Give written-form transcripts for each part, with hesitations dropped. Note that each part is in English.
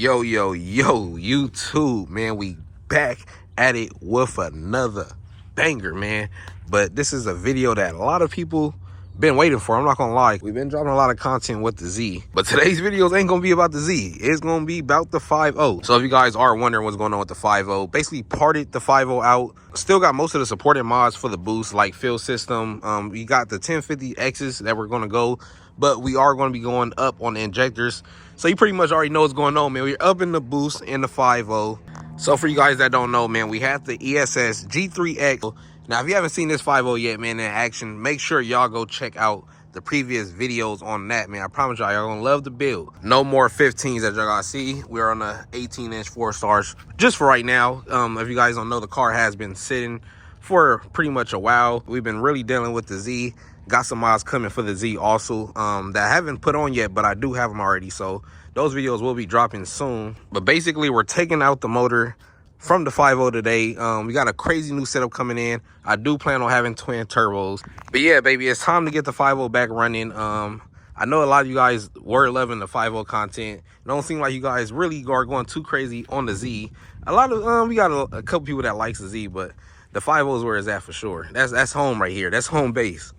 Yo, YouTube, man, we back at it with another banger, man. But this is a video that a lot of people been waiting for. I'm not gonna lie, we've been dropping a lot of content with the Z, but today's videos ain't gonna be about the Z. It's gonna be about the 5.0. So if you guys are wondering what's going on with the 5.0, basically parted the 5.0 out. Still got most of the supported mods for the boost, like field system. We got the 1050Xs that we're gonna go, but we are gonna be going up on the injectors. So you pretty much already know what's going on, man. We're up in the boost in the 5.0. So for you guys that don't know, man, we have the ESS G3X. Now, if you haven't seen this 5.0 yet, man, in action, make sure y'all go check out the previous videos on that, man. I promise y'all gonna love the build. No more 15s that y'all gotta see. We're on the 18-inch 4-stars just for right now. If you guys don't know, the car has been sitting for pretty much a while. We've been really dealing with the Z. Got some mods coming for the Z also that I haven't put on yet, but I do have them already. So those videos will be dropping soon. But basically, we're taking out the motor from the 5.0 today. We got a crazy new setup coming in. I do plan on having twin turbos. But yeah, baby, it's time to get the 5.0 back running. I know a lot of you guys were loving the 5.0 content. It don't seem like you guys really are going too crazy on the Z. A lot of we got a couple people that likes the Z, but the 5.0 is where it's at for sure. That's home right here. That's home base.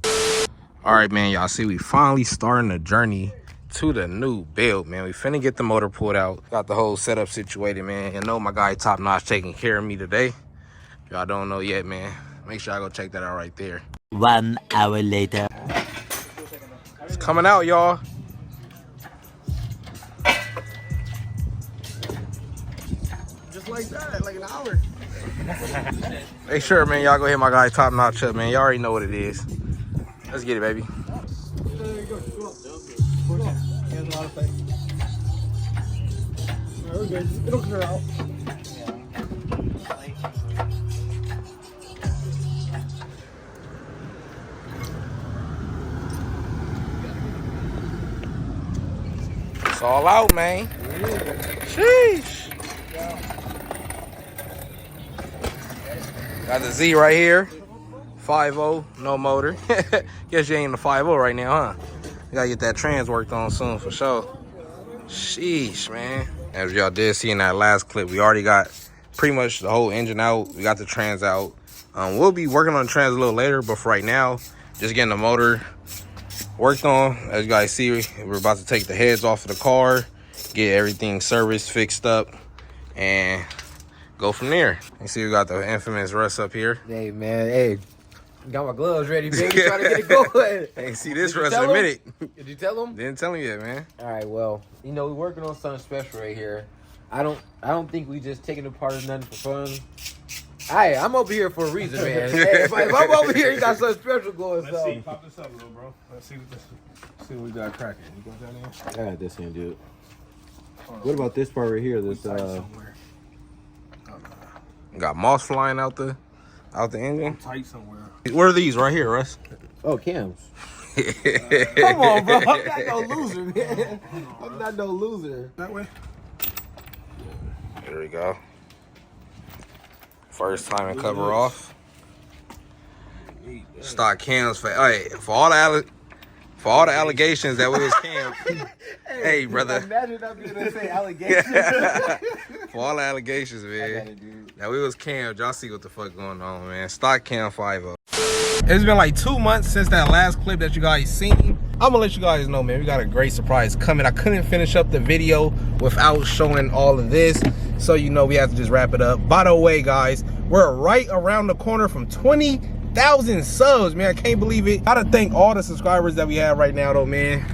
All right, man, y'all see we finally starting the journey to the new build, man. We finna get the motor pulled out. Got the whole setup situated, man. You know my guy Top Notch taking care of me today. Y'all don't know yet, man. Make sure I go check that out right there. 1 hour later. It's coming out, y'all. Just like that, like an hour. Make sure, man, y'all go hit my guy Top Notch up, man. Y'all already know what it is. Let's get it, baby. It'll clear out. It's all out, man. Sheesh. Got the Z right here. 5.0, no motor. Guess you ain't in the 5.0 right now, huh? You gotta get that trans worked on soon for sure. Sheesh, man. As y'all did see in that last clip, we already got pretty much the whole engine out. We got the trans out. We'll be working on the trans a little later, but for right now, just getting the motor worked on. As you guys see, we're about to take the heads off of the car, get everything serviced, fixed up, and go from there. You see we got the infamous Russ up here. Hey, man, hey. Got my gloves ready, baby. Trying to get it going. Hey, see this Russ in a minute. Did you tell him? Didn't tell him yet, man. All right, well, you know, we're working on something special right here. I don't think we just taking apart or nothing for fun. I'm over here for a reason, man. Hey, if I'm over here, you got something special going. Let's see. Pop this up, little bro. Let's see what we got cracking. You got that in? I got this hand, dude. What about this part right here? This got moss flying out the engine. Tight somewhere. Where are these right here, Russ? Oh, cams. Come on, bro. I'm not no loser, man. I'm not no loser. That way. There we go. First time in cover off. Stock cams for all the allegations that we was cam. Hey, brother. Imagine not being able to say allegations. For all the allegations, man. That we was cammed. Y'all see what the fuck going on, man. Stock cam 5.0. It's been like 2 months since that last clip that you guys seen. I'm gonna let you guys know, man, we got a great surprise coming. I couldn't finish up the video without showing all of this, so you know we have to just wrap it up. By the way, guys, we're right around the corner from 20,000 subs, man. I can't believe it. Gotta thank all the subscribers that we have right now, though, man.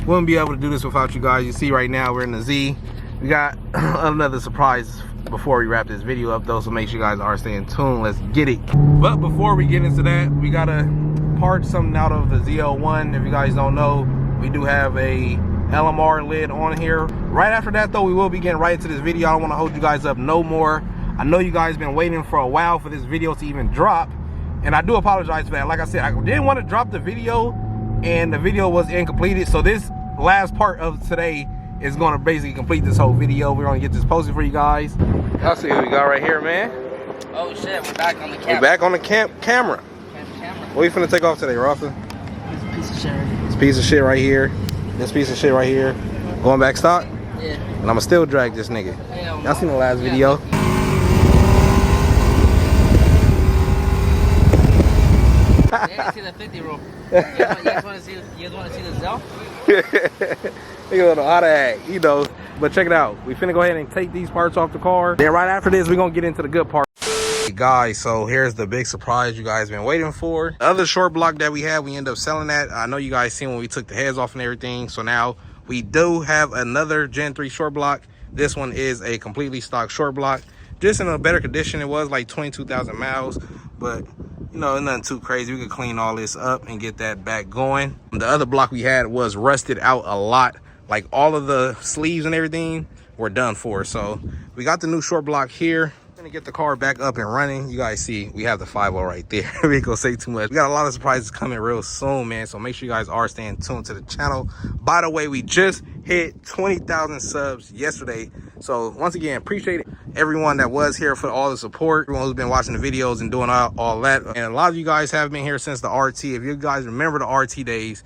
Wouldn't be able to do this without you guys. You see right now we're in the Z. We got another surprise before we wrap this video up, though, so make sure you guys are staying tuned. Let's get it. But before we get into that, we gotta part something out of the ZL1. If you guys don't know, we do have a LMR lid on here. Right after that, though, we will be getting right into this video. I don't want to hold you guys up no more. I know you guys been waiting for a while for this video to even drop, and I do apologize for that. Like I said, I didn't want to drop the video, and the video was incompleted, so this last part of today is going to basically complete this whole video. We're going to get this posted for you guys. Y'all see what we got right here, man. Oh shit, we're back on the camera. We're back on the camera. What you finna take off today, Rafa? It's a piece of shit. This piece of shit right here. This piece of shit right here. Going back stock? Yeah. And I'ma still drag this nigga. Hell Y'all seen the last yeah. video? They didn't see the 50 roll. You guys want to see the Zell? Nigga don't know how to act, you know. But check it out. We finna go ahead and take these parts off the car. Then right after this, we're gonna get into the good part. Hey guys, so here's the big surprise you guys been waiting for. The other short block that we had, we ended up selling that. I know you guys seen when we took the heads off and everything. So now we do have another Gen 3 short block. This one is a completely stock short block. Just in a better condition. It was like 22,000 miles, but you know, nothing too crazy. We could clean all this up and get that back going. The other block we had was rusted out a lot. Like all of the sleeves and everything were done for. So we got the new short block here. Gonna get the car back up and running. You guys see we have the 5.0 right there. We ain't gonna say too much. We got a lot of surprises coming real soon, man, so make sure you guys are staying tuned to the channel. By the way, we just hit 20,000 subs yesterday, so once again, appreciate everyone that was here for all the support, everyone who's been watching the videos and doing all that. And a lot of you guys have been here since the RT. If you guys remember the RT days,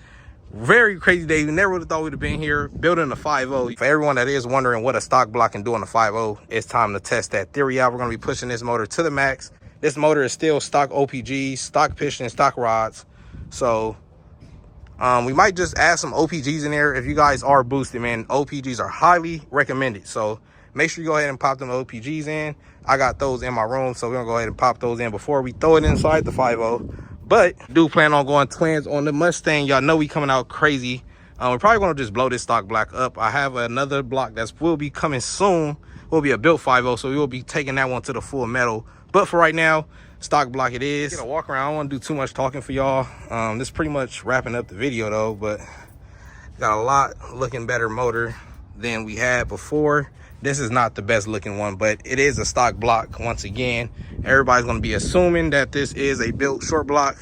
very crazy day. We never would have thought we'd have been here building a 5.0. For everyone that is wondering what a stock block can do on a 5.0, it's time to test that theory out. We're going to be pushing this motor to the max. This motor is still stock OPGs, stock piston, stock rods. So we might just add some OPGs in there. If you guys are boosted, man, OPGs are highly recommended. So make sure you go ahead and pop them OPGs in. I got those in my room, so we're going to go ahead and pop those in before we throw it inside the 5.0. But do plan on going twins on the Mustang. Y'all know we coming out crazy. We're probably going to just blow this stock block up. I have another block that will be coming soon. Will be a built 5.0, so we will be taking that one to the full metal. But for right now, stock block it is. Get a walk around. I don't want to do too much talking for y'all. This is pretty much wrapping up the video though. But got a lot looking better motor than we had before. This is not the best looking one, but it is a stock block. Once again, everybody's going to be assuming that this is a built short block.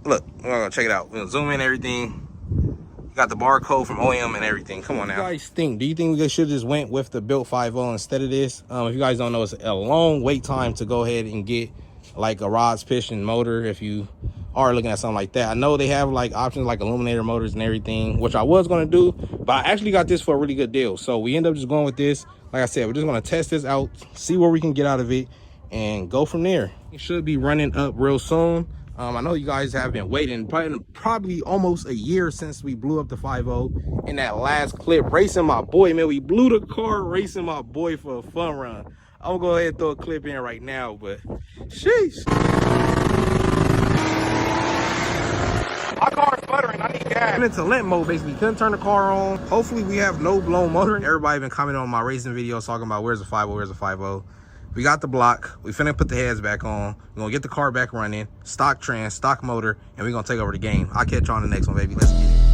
Look, we're going to check it out. We'll zoom in everything. Got the barcode from OEM and everything. Come on now. What do you guys think? Do you think we should just went with the built 5.0 instead of this? If you guys don't know, it's a long wait time to go ahead and get like a rods piston motor if you are looking at something like that. I know they have like options like illuminator motors and everything, which I was going to do, but I actually got this for a really good deal. So we end up just going with this. Like I said, we're just going to test this out, see what we can get out of it, and go from there. It should be running up real soon. I know you guys have been waiting probably almost a year since we blew up the 5.0 in that last clip racing my boy, man. We blew the car racing my boy for a fun run. I'm gonna go ahead and throw a clip in right now, but sheesh. My car's sputtering, I need gas. Went into lent mode, basically. Couldn't turn the car on. Hopefully we have no blown motor. Everybody been commenting on my racing videos talking about where's the 5.0, where's the 5.0. We got the block. We finna put the heads back on. We're gonna get the car back running. Stock trans, stock motor, and we're gonna take over the game. I'll catch you on the next one, baby. Let's get it.